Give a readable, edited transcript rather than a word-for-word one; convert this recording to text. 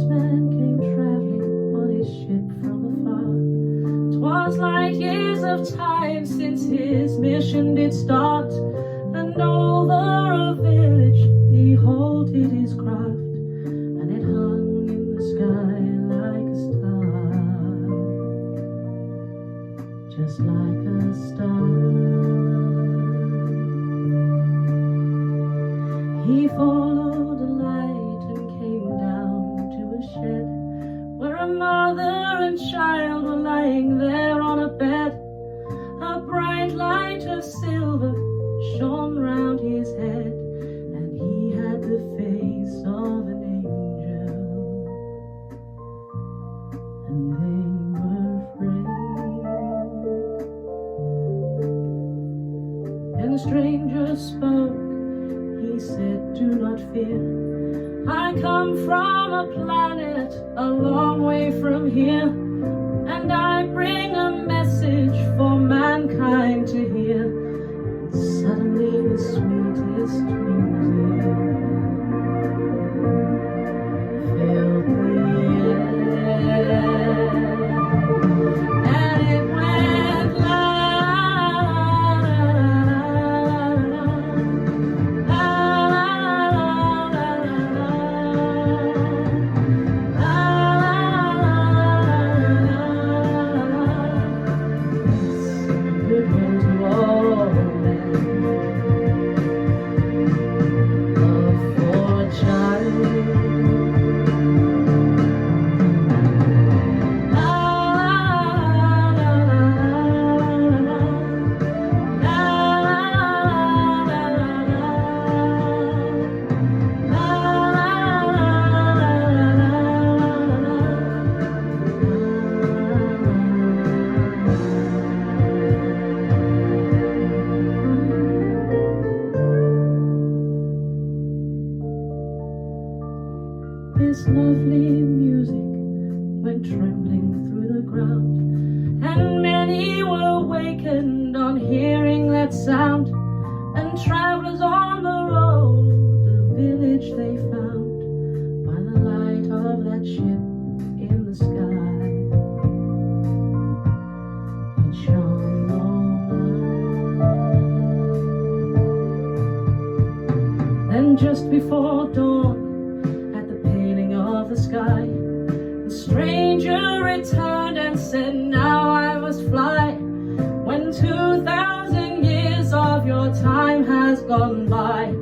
spaceman came travelling on his ship from afar. 'Twas light years of time since his mission did start, and over a village he halted his craft, and it hung in the sky like a star, just like a star. He followed the light and came down to a shed where a mother and child were lying there on a bed. A bright light of silver shone round his head, and he had the face of an angel, and they were afraid. And the stranger spoke. He said, "Do not fear, I come from a planet a long way from here, and I bring a message for mankind to hear." And suddenly the sweetest music filled the air, and it went la This lovely music went trembling through the ground, and many were wakened on hearing that sound. And travellers on the road, the village they found by the light of that ship in the sky. It shone all night. Then just before dawn, of the sky, the stranger returned and said, "Now I must fly. When 2,000 years of your time has gone by,